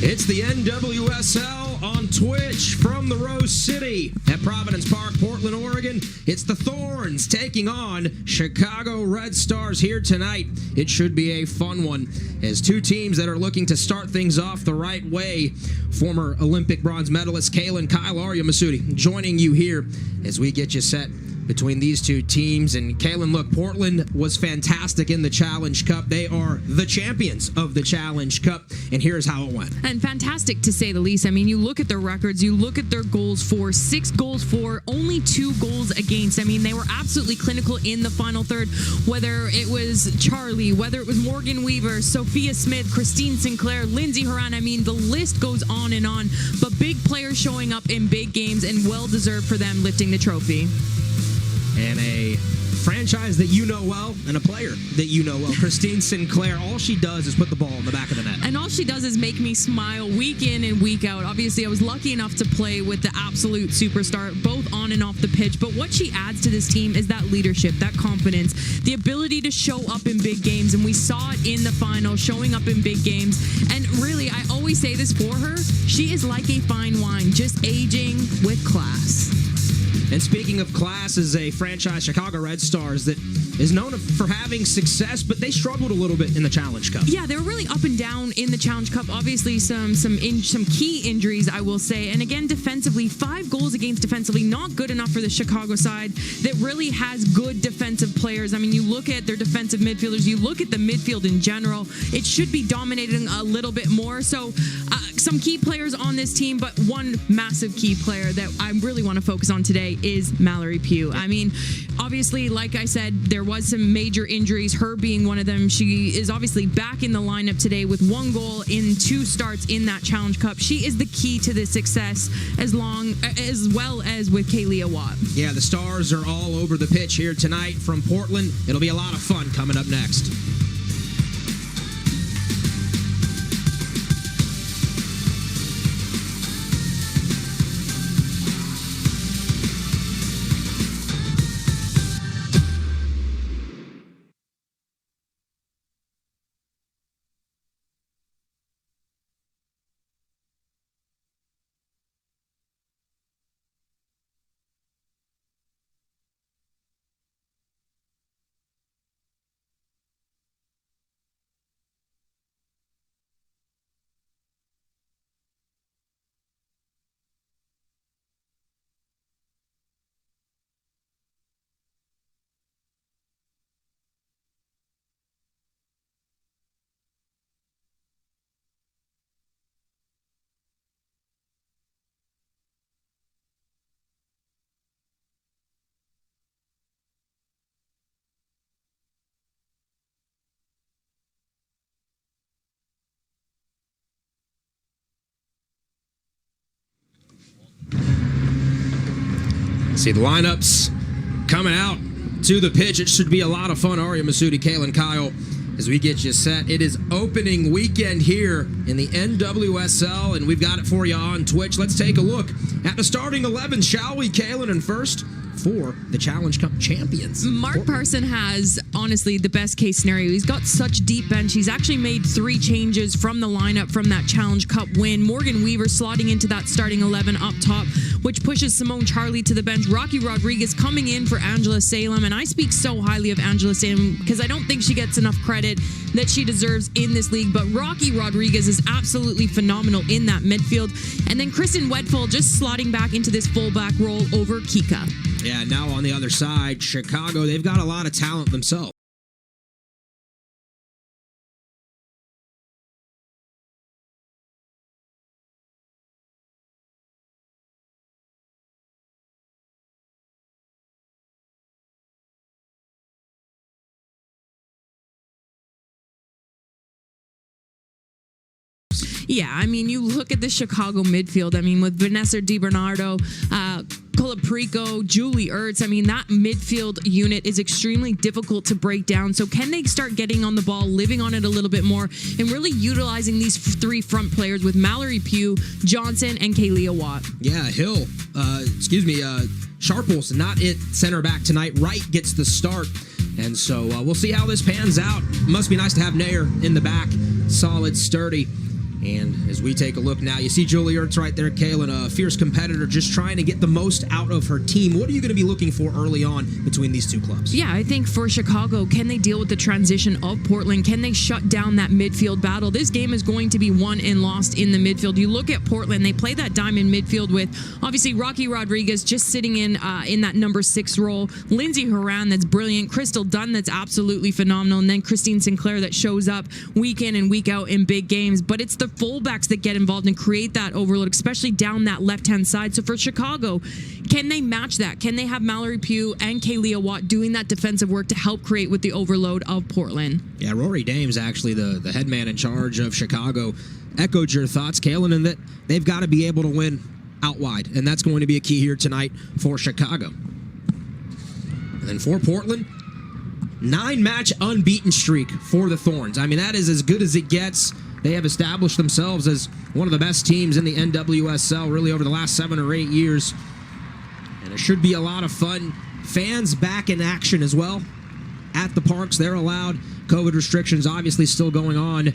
It's the NWSL on Twitch from the Rose City at Providence Park, Portland, Oregon. It's the Thorns taking on Chicago Red Stars here tonight. It should be a fun one as two teams that are looking to start things off the right way. Former Olympic bronze medalist Kyle Arya Masudi joining you here as we get you set between these two teams. And Kaylin, look, Portland was fantastic in the Challenge Cup. They are the champions of the Challenge Cup, and here's how it went. And fantastic, to say the least. I mean, you look at their records, you look at their goals for, 6 goals for, only 2 goals against. I mean, they were absolutely clinical in the final third, whether it was Charlie, whether it was Morgan Weaver, Sophia Smith, Christine Sinclair, Lindsay Horan. I mean, the list goes on and on, but big players showing up in big games, and well-deserved for them lifting the trophy. And a franchise that you know well, and a player that you know well, Christine Sinclair. All she does is put the ball in the back of the net. And all she does is make me smile week in and week out. Obviously, I was lucky enough to play with the absolute superstar, both on and off the pitch. But what she adds to this team is that leadership, that confidence, the ability to show up in big games. And we saw it in the final, showing up in big games. And really, I always say this for her, she is like a fine wine, just aging with class. And speaking of class, is a franchise, Chicago Red Stars, that is known for having success, but they struggled a little bit in the Challenge Cup. Yeah, they were really up and down in the Challenge Cup. Obviously, some key injuries, I will say. And again, defensively, 5 goals against defensively, not good enough for the Chicago side that really has good defensive players. I mean, you look at their defensive midfielders, you look at the midfield in general, it should be dominating a little bit more. So some key players on this team, but one massive key player that I really want to focus on today is Mallory Pugh. I mean, obviously, like I said, there was some major injuries, her being one of them. She is obviously back in the lineup today with 1 goal in 2 starts in that Challenge Cup. She is the key to this success, as well as with Kaylia Watt. Yeah, the Stars are all over the pitch here tonight from Portland. It'll be a lot of fun coming up next. See the lineups coming out to the pitch. It should be a lot of fun. Arya Masudi, Kaylin Kyle, as we get you set. It is opening weekend here in the NWSL, and we've got it for you on Twitch. Let's take a look at the starting 11, shall we, Kaylin? And first, for the Challenge Cup champions, Mark Parson has, honestly, the best case scenario. He's got such deep bench. He's actually made 3 changes from the lineup from that Challenge Cup win. Morgan Weaver slotting into that starting 11 up top, which pushes Simone Charlie to the bench. Rocky Rodriguez coming in for Angela Salem. And I speak so highly of Angela Salem because I don't think she gets enough credit that she deserves in this league. But Rocky Rodriguez is absolutely phenomenal in that midfield. And then Kristen Wedfull just slotting back into this fullback role over Kika. Yeah, now on the other side, Chicago, they've got a lot of talent themselves. Yeah, I mean, you look at the Chicago midfield. I mean, with Vanessa DiBernardo, Colaprico, Julie Ertz, I mean, that midfield unit is extremely difficult to break down. So can they start getting on the ball, living on it a little bit more, and really utilizing these 3 front players with Mallory Pugh, Johnson, and Kaylia Watt? Yeah, Sharples not at center back tonight. Wright gets the start. And so we'll see how this pans out. Must be nice to have Nair in the back. Solid, sturdy. And as we take a look now, you see Julie Ertz right there, Kalen, a fierce competitor, just trying to get the most out of her team. What are you going to be looking for early on between these two clubs? Yeah, I think for Chicago, can they deal with the transition of Portland? Can they shut down that midfield battle? This game is going to be won and lost in the midfield. You look at Portland, they play that diamond midfield with, obviously, Rocky Rodriguez just sitting in that number 6 role, Lindsey Horan that's brilliant, Crystal Dunn that's absolutely phenomenal, and then Christine Sinclair that shows up week in and week out in big games. But it's the fullbacks that get involved and create that overload, especially down that left-hand side. So for Chicago, can they match that? Can they have Mallory Pugh and Kaylia Watt doing that defensive work to help create with the overload of Portland? Yeah, Rory Dames, actually the head man in charge of Chicago, echoed your thoughts, Kalen, in that they've got to be able to win out wide, and that's going to be a key here tonight for Chicago. And then for Portland, 9-match unbeaten streak for the Thorns. I mean, that is as good as it gets. They have established themselves as one of the best teams in the NWSL really over the last 7 or 8 years. And it should be a lot of fun. Fans back in action as well at the parks. They're allowed. COVID restrictions obviously still going on.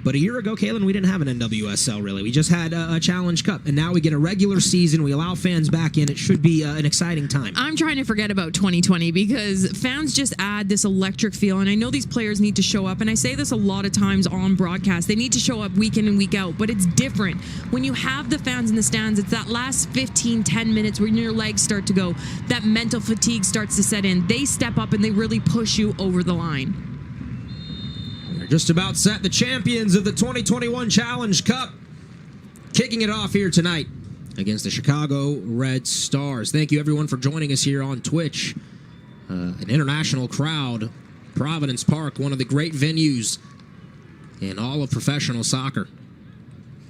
But a year ago, Kalen, we didn't have an NWSL, really. We just had a Challenge Cup, and now we get a regular season. We allow fans back in. It should be an exciting time. I'm trying to forget about 2020 because fans just add this electric feel, and I know these players need to show up, and I say this a lot of times on broadcast. They need to show up week in and week out, but it's different. When you have the fans in the stands, it's that last 15, 10 minutes when your legs start to go, that mental fatigue starts to set in. They step up, and they really push you over the line. Just about set, the champions of the 2021 Challenge Cup, kicking it off here tonight against the Chicago Red Stars. Thank you, everyone, for joining us here on Twitch. An international crowd, Providence Park, one of the great venues in all of professional soccer.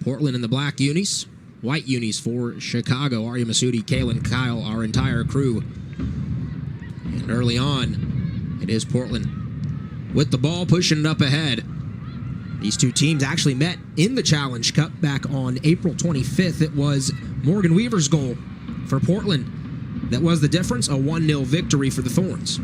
Portland in the black unis, white unis for Chicago. Arya Masudi, Kalen, Kyle, our entire crew. And early on, it is Portland with the ball, pushing it up ahead. These two teams actually met in the Challenge Cup back on April 25th. It was Morgan Weaver's goal for Portland that was the difference, a 1-0 victory for the Thorns.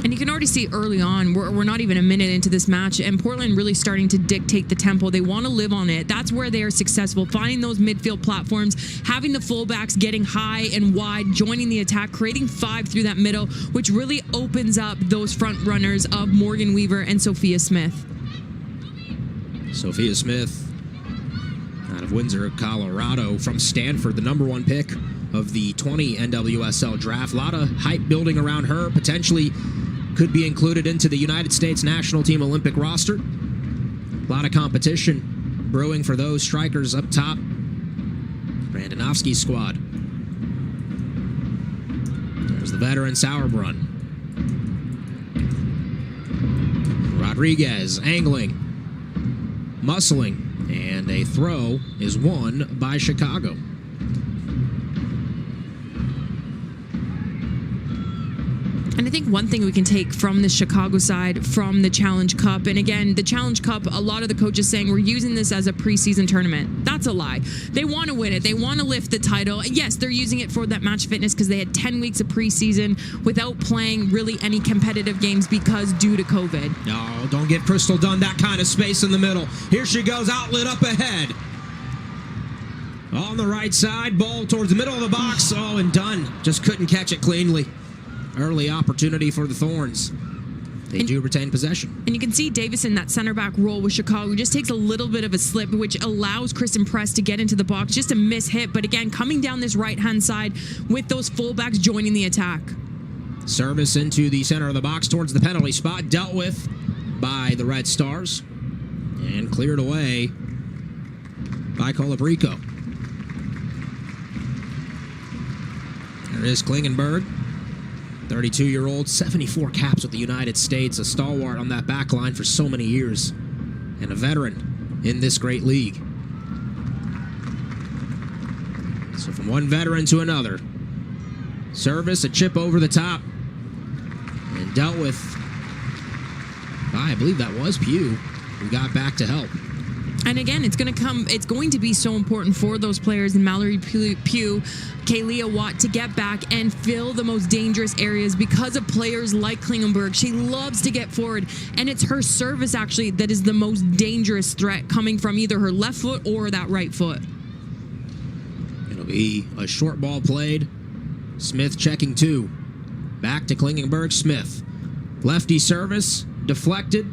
And you can already see early on, we're not even a minute into this match, and Portland really starting to dictate the tempo. They want to live on it. That's where they are successful, finding those midfield platforms, having the fullbacks getting high and wide, joining the attack, creating 5 through that middle, which really opens up those front runners of Morgan Weaver and Sophia Smith. Sophia Smith out of Windsor, Colorado, from Stanford, the number 1 pick of the 20 NWSL draft. A lot of hype building around her, potentially could be included into the United States national team Olympic roster. A lot of competition brewing for those strikers up top. Brandonovsky's squad. There's the veteran Sauerbrunn. Rodriguez angling, muscling, and a throw is won by Chicago. And I think one thing we can take from the Chicago side, from the Challenge Cup, and again, the Challenge Cup, a lot of the coaches saying we're using this as a preseason tournament. That's a lie. They want to win it. They want to lift the title. Yes, they're using it for that match fitness because they had 10 weeks of preseason without playing really any competitive games because due to COVID. No, don't give Crystal Dunn that kind of space in the middle. Here she goes, outlet up ahead. On the right side, ball towards the middle of the box. Oh, and Dunn just couldn't catch it cleanly. Early opportunity for the Thorns. They do retain possession. And you can see Davis in that center back role with Chicago just takes a little bit of a slip, which allows Kristen Press to get into the box. Just a miss hit, but again, coming down this right-hand side with those fullbacks joining the attack. Service into the center of the box towards the penalty spot, dealt with by the Red Stars, and cleared away by Colabrico. There is Klingenberg. 32-year-old, 74 caps with the United States, a stalwart on that back line for so many years, and a veteran in this great league. So from one veteran to another, service, a chip over the top, and dealt with by, I believe that was Pugh, who got back to help. And again, it's going to be so important for those players in Mallory Pugh, Kaylia Watt to get back and fill the most dangerous areas because of players like Klingenberg. She loves to get forward, and it's her service actually that is the most dangerous threat coming from either her left foot or that right foot. It'll be a short ball played. Smith checking 2. Back to Klingenberg. Smith. Lefty service, deflected,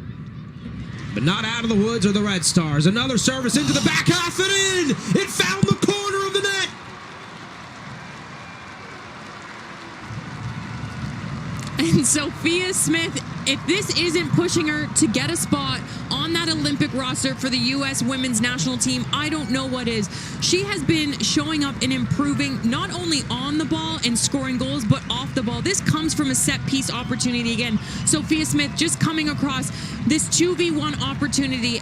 but not out of the woods are the Red Stars. Another service into the back half and in! It found the corner of the net! And Sophia Smith, if this isn't pushing her to get a spot on that Olympic roster for the U.S. women's national team, I don't know what is. She has been showing up and improving not only on the ball and scoring goals, but off the ball. This comes from a set piece opportunity. Again, Sophia Smith just coming across this 2v1 opportunity.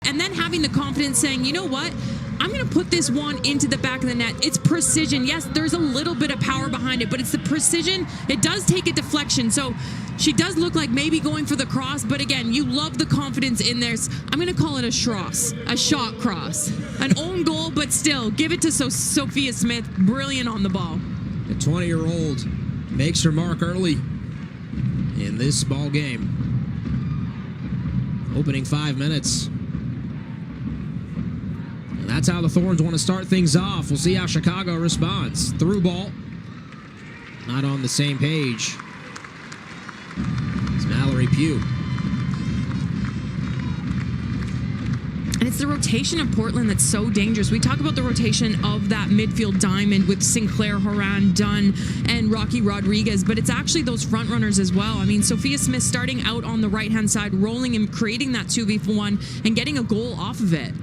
And then having the confidence saying, you know what? I'm going to put this one into the back of the net. It's precision. Yes, there's a little bit of power behind it, but it's the precision. It does take a deflection. So she does look like maybe going for the cross. But again, you love the confidence in there. I'm going to call it a shot cross. An own goal, but still, give it to Sophia Smith. Brilliant on the ball. The 20-year-old makes her mark early in this ball game. Opening 5 minutes. And that's how the Thorns want to start things off. We'll see how Chicago responds. Through ball. Not on the same page. It's Mallory Pugh. And it's the rotation of Portland that's so dangerous. We talk about the rotation of that midfield diamond with Sinclair, Horan, Dunn, and Rocky Rodriguez, but it's actually those front runners as well. I mean, Sophia Smith starting out on the right-hand side, rolling and creating that 2v1 and getting a goal off of it.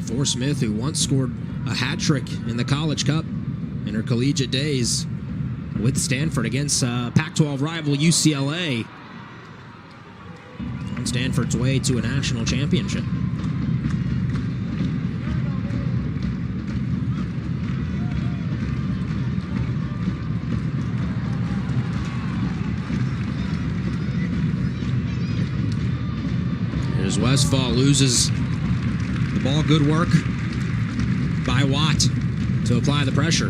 For Smith, who once scored a hat trick in the College Cup in her collegiate days with Stanford against Pac-12 rival UCLA. On Stanford's way to a national championship. Here's Westphal, loses the ball. Good work by Watt to apply the pressure.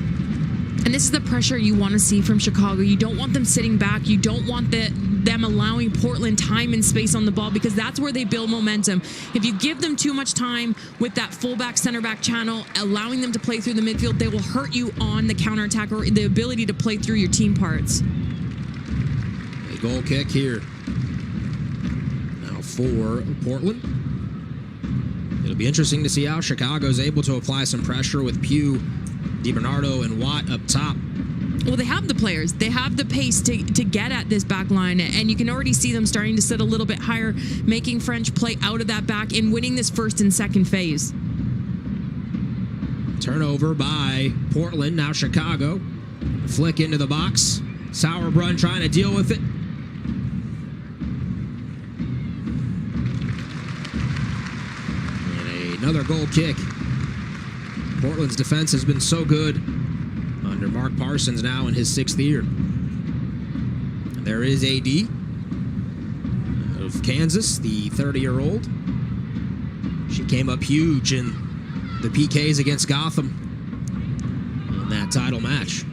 And this is the pressure you want to see from Chicago. You don't want them sitting back. You don't want them allowing Portland time and space on the ball, because that's where they build momentum. If you give them too much time with that fullback, center back channel, allowing them to play through the midfield, they will hurt you on the counterattack or the ability to play through your team parts. A goal kick here. Now for Portland. It'll be interesting to see how Chicago's able to apply some pressure with Pugh, DiBernardo, and Watt up top. Well, they have the players. They have the pace to get at this back line, and you can already see them starting to sit a little bit higher, making French play out of that back and winning this first and second phase. Turnover by Portland. Now Chicago. Flick into the box. Sauerbrunn trying to deal with it. And another goal kick. Portland's defense has been so good under Mark Parsons now in his 6th year. And there is AD of Kansas, the 30-year-old. She came up huge in the PKs against Gotham in that title match.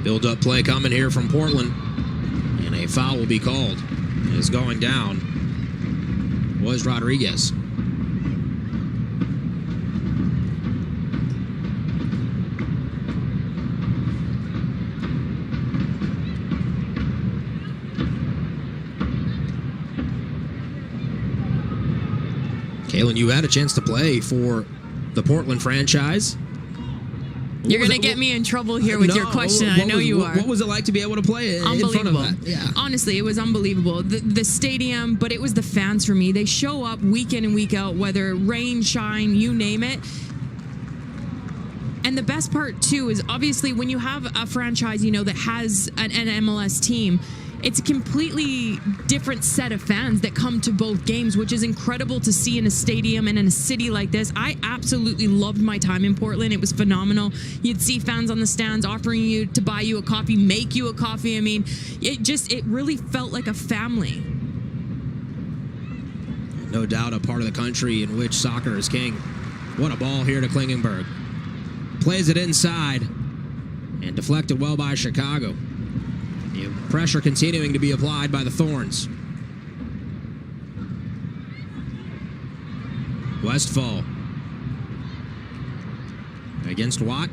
Build-up play coming here from Portland, and a foul will be called. It is going down. Was Rodriguez. Kaylin, you had a chance to play for the Portland franchise. You're going to get me in trouble here with your question. I know you are. What was it like to be able to play in front of that? Yeah. Honestly, it was unbelievable. The stadium, but it was the fans for me. They show up week in and week out, whether rain, shine, you name it. And the best part, too, is obviously when you have a franchise, that has an MLS team, it's a completely different set of fans that come to both games, which is incredible to see in a stadium and in a city like this. I absolutely loved my time in Portland. It was phenomenal. You'd see fans on the stands offering you to buy you a coffee, make you a coffee. I mean, it really felt like a family. No doubt a part of the country in which soccer is king. What a ball here to Klingenberg. Plays it inside and deflected well by Chicago. The pressure continuing to be applied by the Thorns. Westfall against Watt.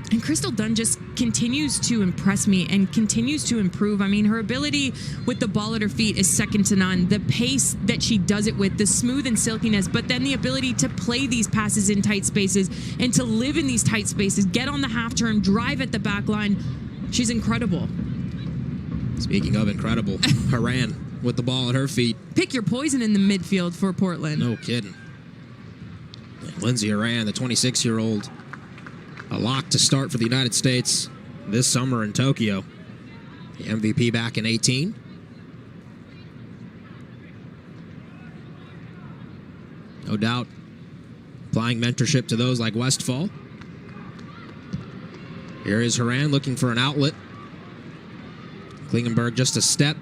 And Crystal Dunn just continues to impress me and continues to improve. I mean, her ability with the ball at her feet is second to none. The pace that she does it with, the smooth and silkiness, but then the ability to play these passes in tight spaces and to live in these tight spaces, get on the half turn, drive at the back line. She's incredible. Speaking of incredible, Haran with the ball at her feet. Pick your poison in the midfield for Portland. No kidding. Lindsay Haran, the 26-year-old, a lock to start for the United States this summer in Tokyo. The MVP back in 18. No doubt applying mentorship to those like Westfall. Here is Haran looking for an outlet. Klingenberg just a step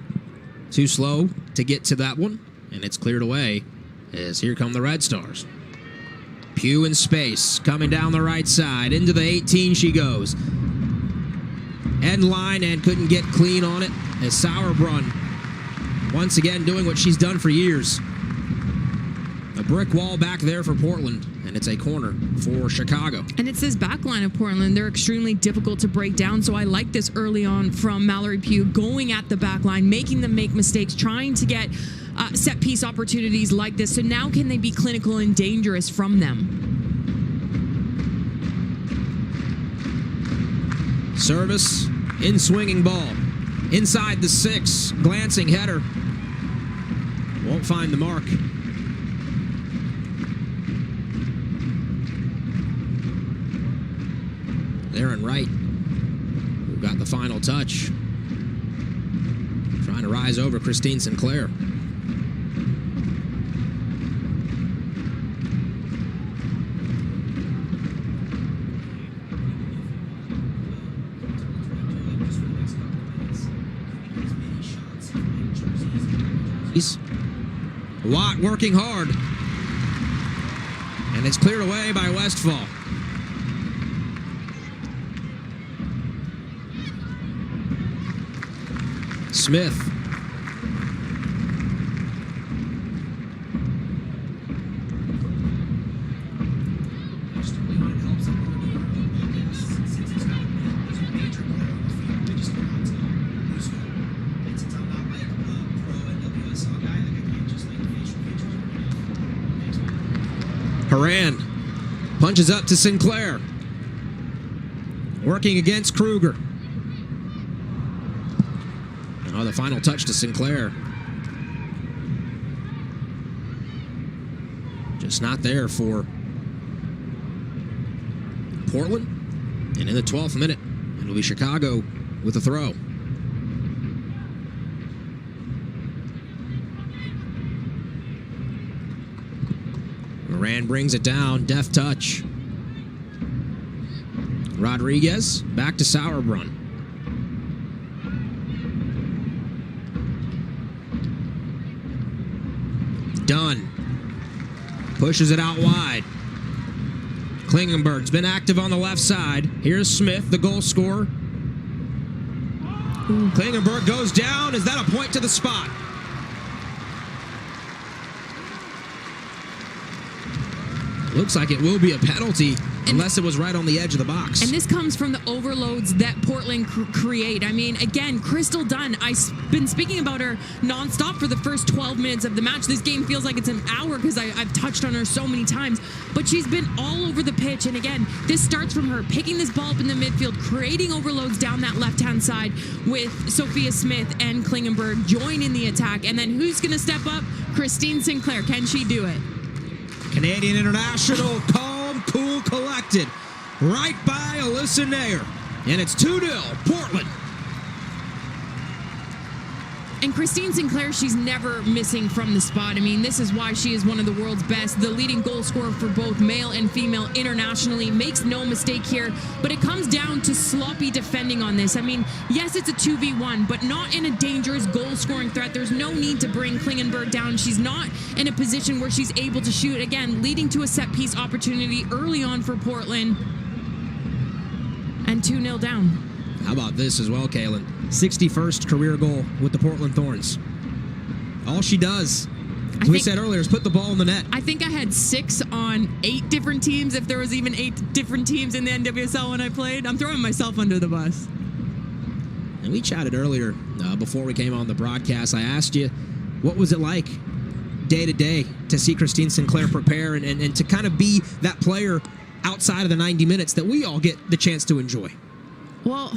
too slow to get to that one, and it's cleared away as here come the Red Stars. Pugh in space, coming down the right side. Into the 18 she goes. End line and couldn't get clean on it as Sauerbrunn once again doing what she's done for years. A brick wall back there for Portland, and it's a corner for Chicago. And it's this back line of Portland. They're extremely difficult to break down, so I like this early on from Mallory Pugh, going at the back line, making them make mistakes, trying to get set piece opportunities like this. So now can they be clinical and dangerous from them? Service, in swinging ball. Inside the 6, glancing header. Won't find the mark. Aaron Wright, who got the final touch. Trying to rise over Christine Sinclair. Watt working hard. And it's cleared away by Westfall. Smith. Haran punches up to Sinclair. Working against Kruger. Oh, the final touch to Sinclair. Just not there for Portland. And in the 12th minute, it'll be Chicago with a throw. Moran brings it down, deft touch. Rodriguez back to Sauerbrunn. Dunn pushes it out wide. Klingenberg's been active on the left side. Here's Smith, the goal scorer. Klingenberg goes down. Is that a point to the spot? Looks like it will be a penalty unless it was right on the edge of the box. And this comes from the overloads that Portland create. I mean, again, Crystal Dunn, I've been speaking about her nonstop for the first 12 minutes of the match. This game feels like it's an hour because I've touched on her so many times. But she's been all over the pitch. And again, this starts from her picking this ball up in the midfield, creating overloads down that left-hand side with Sophia Smith and Klingenberg join in the attack. And then who's going to step up? Christine Sinclair. Can she do it? Canadian international, calm, cool, collected. Right by Alyssa Nair. And it's 2-0, Portland. And Christine Sinclair, she's never missing from the spot. I mean, this is why she is one of the world's best, the leading goal scorer for both male and female internationally. Makes no mistake here, but it comes down to sloppy defending on this. I mean, yes, it's a 2v1, but not in a dangerous goal-scoring threat. There's no need to bring Klingenberg down. She's not in a position where she's able to shoot, again, leading to a set-piece opportunity early on for Portland. And 2-0 down. How about this as well, Kaylin? 61st career goal with the Portland Thorns. All she does, as we said earlier, is put the ball in the net. I think I had 6 on 8 different teams, if there was even 8 different teams in the NWSL when I played. I'm throwing myself under the bus. And we chatted earlier, before we came on the broadcast. I asked you, what was it like day to day to see Christine Sinclair prepare and to kind of be that player outside of the 90 minutes that we all get the chance to enjoy? Well,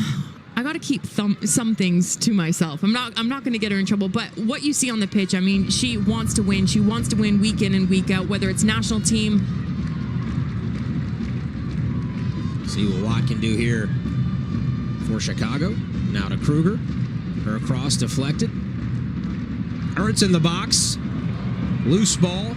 I got to keep some things to myself. I'm not going to get her in trouble, but what you see on the pitch, I mean, she wants to win. She wants to win week in and week out, whether it's national team. See what Watt can do here for Chicago. Now to Kruger. Her cross deflected. Ernst in the box. Loose ball.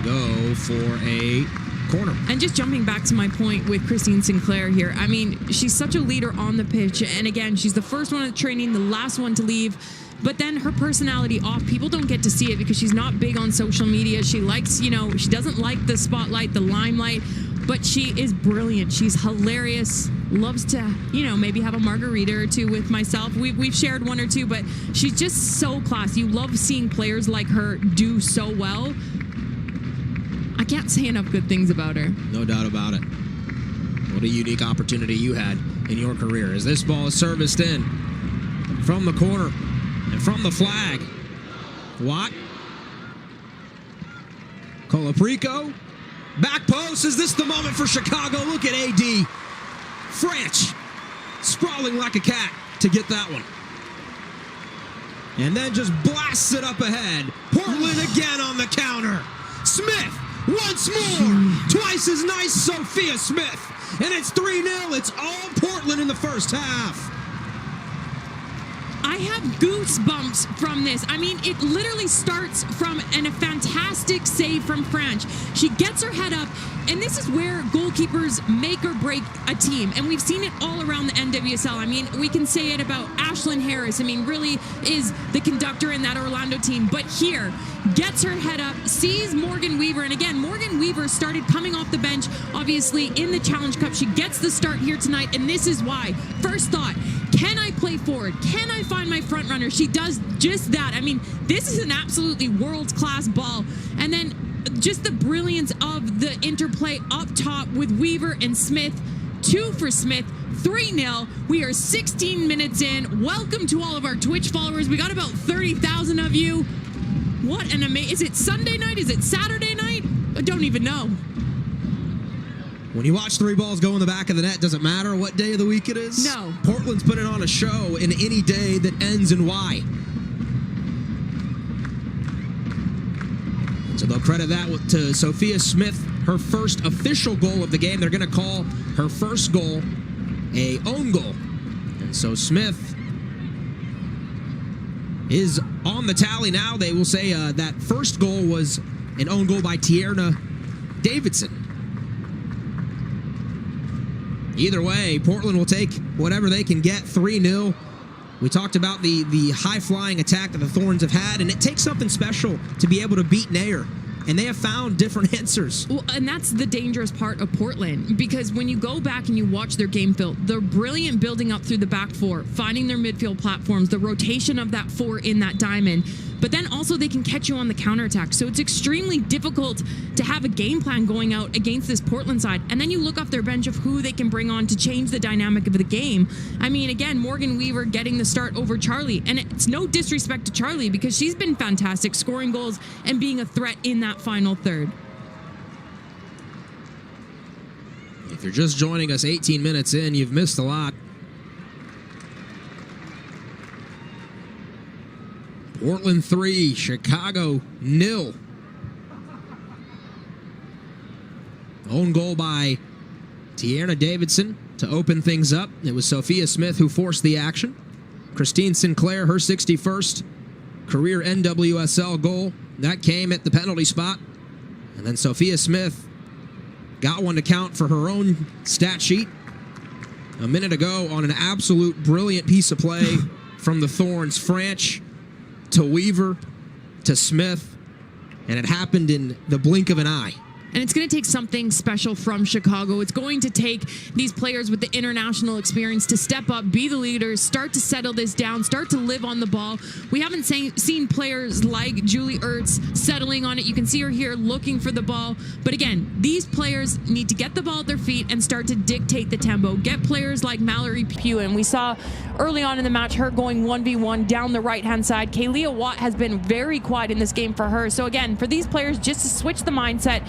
Go for a corner. And just jumping back to my point with Christine Sinclair here, I mean, she's such a leader on the pitch. And again, she's the first one at training, the last one to leave. But then her personality off, people don't get to see it because she's not big on social media. She likes, she doesn't like the spotlight, the limelight, but she is brilliant. She's hilarious. Loves to, maybe have a margarita or two with myself. We've shared one or two, but she's just so classy. You love seeing players like her do so well. I can't say enough good things about her. No doubt about it. What a unique opportunity you had in your career as this ball is serviced in from the corner and from the flag. Watt. Colaprico. Back post. Is this the moment for Chicago? Look at AD. French. Sprawling like a cat to get that one. And then just blasts it up ahead. Portland again on the counter. Smith. Once more, twice as nice, Sophia Smith. And it's 3-0. It's all Portland in the first half. I have goosebumps from this. I mean, it literally starts from a fantastic save from French. She gets her head up, and this is where goalkeepers make or break a team. And we've seen it all around the NWSL. I mean, we can say it about Ashlyn Harris. I mean, really is the conductor in that Orlando team. But here, gets her head up, sees Morgan Weaver. And again, Morgan Weaver started coming off the bench, obviously, in the Challenge Cup. She gets the start here tonight, and this is why. First thought, can I play forward? Can I find my front runner? She does just that. I mean, this is an absolutely world-class ball. And then just the brilliance of the interplay up top with Weaver and Smith. 2 for Smith, 3-0. We are 16 minutes in. Welcome to all of our Twitch followers. We got about 30,000 of you. What an amazing... Is it Sunday night? Is it Saturday night? I don't even know. When you watch 3 balls go in the back of the net, does it matter what day of the week it is? No. Portland's putting on a show in any day that ends in Y. So they'll credit that to Sophia Smith, her first official goal of the game. They're going to call her first goal a own goal. And so Smith is on the tally now. They will say that first goal was an own goal by Tierna Davidson. Either way, Portland will take whatever they can get, 3-0. We talked about the high-flying attack that the Thorns have had, and it takes something special to be able to beat Nair. And they have found different answers. Well, and that's the dangerous part of Portland, because when you go back and you watch their game film, they're brilliant building up through the back 4, finding their midfield platforms, the rotation of that 4 in that diamond. But then also they can catch you on the counterattack. So it's extremely difficult to have a game plan going out against this Portland side. And then you look off their bench of who they can bring on to change the dynamic of the game. I mean, again, Morgan Weaver getting the start over Charlie. And it's no disrespect to Charlie because she's been fantastic, scoring goals and being a threat in that final third. If you're just joining us 18 minutes in, you've missed a lot. Portland 3, Chicago 0. Own goal by Tierna Davidson. To open things up, it was Sophia Smith who forced the action. Christine Sinclair, her 61st career NWSL goal. That came at the penalty spot. And then Sophia Smith got one to count for her own stat sheet a minute ago on an absolute brilliant piece of play from the Thorns. Franch to Weaver to Smith, and it happened in the blink of an eye. And it's going to take something special from Chicago. It's going to take these players with the international experience to step up, be the leaders, start to settle this down, start to live on the ball. We haven't seen players like Julie Ertz settling on it. You can see her here looking for the ball. But again, these players need to get the ball at their feet and start to dictate the tempo. Get players like Mallory Pugh. And we saw early on in the match her going 1v1 down the right-hand side. Kaylia Watt has been very quiet in this game for her. So again, for these players, just to switch the mindset.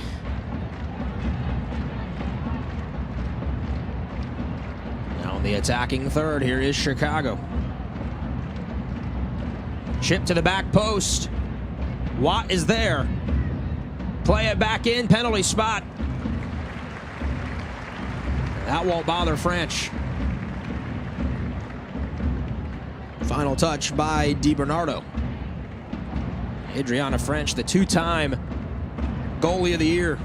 The attacking third, here is Chicago. Chip to the back post. Watt is there. Play it back in, penalty spot. That won't bother French. Final touch by DiBernardo. Adriana French, the two-time goalie of the year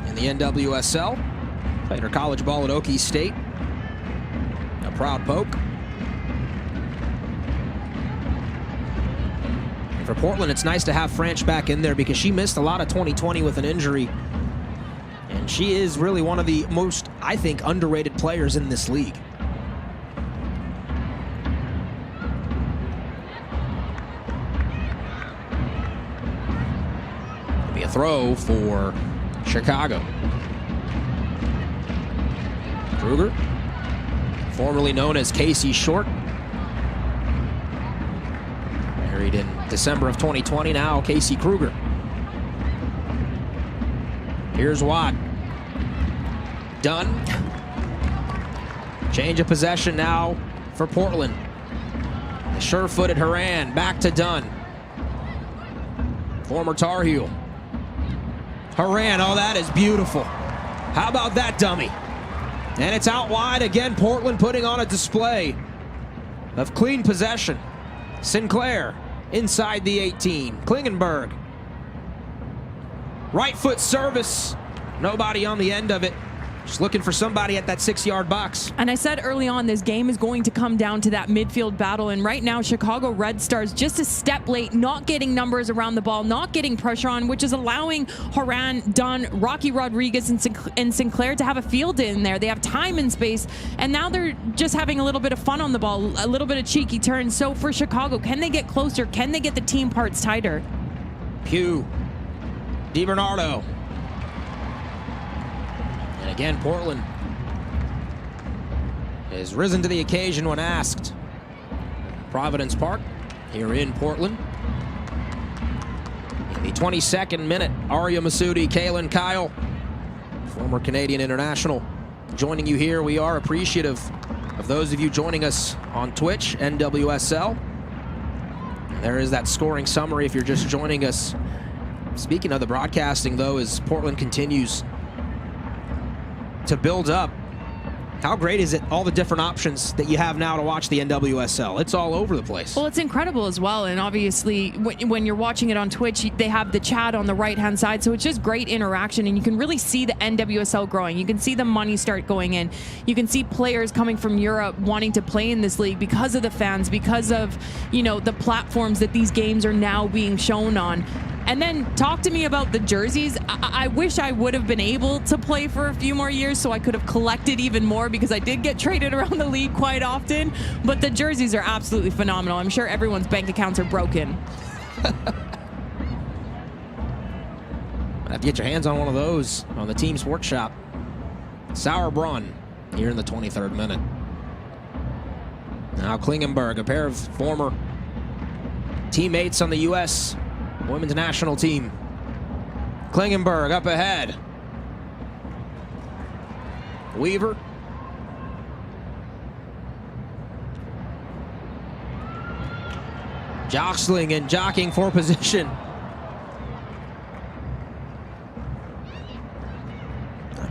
in the NWSL. Played her college ball at Okie State. Proud poke. And for Portland, it's nice to have French back in there because she missed a lot of 2020 with an injury. And she is really one of the most, I think, underrated players in this league. It'll be a throw for Chicago. Kruger, formerly known as Casey Short. Married in December of 2020, now Casey Kruger. Here's Watt. Dunn. Change of possession now for Portland. The sure-footed Horan back to Dunn. Former Tar Heel. Horan, oh, that is beautiful. How about that dummy? And it's out wide again. Portland putting on a display of clean possession. Sinclair inside the 18. Klingenberg. Right foot service. Nobody on the end of it. Just looking for somebody at that 6-yard box. And I said early on, this game is going to come down to that midfield battle. And right now, Chicago Red Stars just a step late, not getting numbers around the ball, not getting pressure on, which is allowing Horan, Dunn, Rocky Rodriguez, and Sinclair to have a field in there. They have time and space. And now they're just having a little bit of fun on the ball, a little bit of cheeky turns. So for Chicago, can they get closer? Can they get the team parts tighter? Pugh. DiBernardo. And again, Portland has risen to the occasion when asked. Providence Park here in Portland. In the 22nd minute, Arya Masudi, Kaylin Kyle, former Canadian international, joining you here. We are appreciative of those of you joining us on Twitch, NWSL. There is that scoring summary if you're just joining us. Speaking of the broadcasting, though, as Portland continues to build up, how great is it, all the different options that you have now to watch the NWSL? It's all over the place. Well, it's incredible as well. And obviously, when you're watching it on Twitch, they have the chat on the right-hand side. So it's just great interaction. And you can really see the NWSL growing. You can see the money start going in. You can see players coming from Europe wanting to play in this league because of the fans, because of, you know, the platforms that these games are now being shown on. And then talk to me about the jerseys. I wish I would have been able to play for a few more years so I could have collected even more, because I did get traded around the league quite often. But the jerseys are absolutely phenomenal. I'm sure everyone's bank accounts are broken. Have to get your hands on one of those on the Team Sports Shop. Sauerbrunn here in the 23rd minute. Now Klingenberg, a pair of former teammates on the U.S. women's national team. Klingenberg up ahead. Weaver. Jostling and jockeying for position.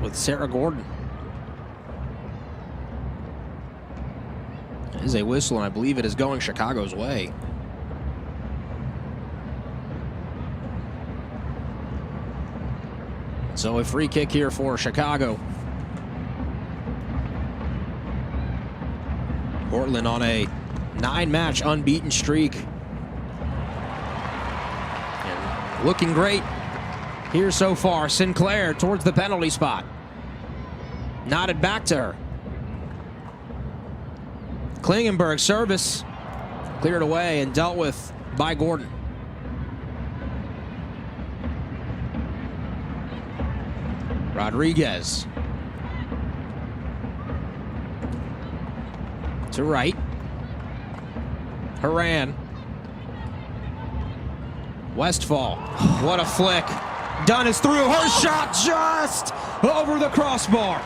With Sarah Gordon. Is a whistle, and I believe it is going Chicago's way. So a free kick here for Chicago. Portland on a 9-match unbeaten streak. And looking great here so far. Sinclair towards the penalty spot. Nodded back to her. Klingenberg service. Cleared away and dealt with by Gordon. Rodriguez. To right. Horan. Westfall. What a flick. Dunn is through. Her shot just over the crossbar.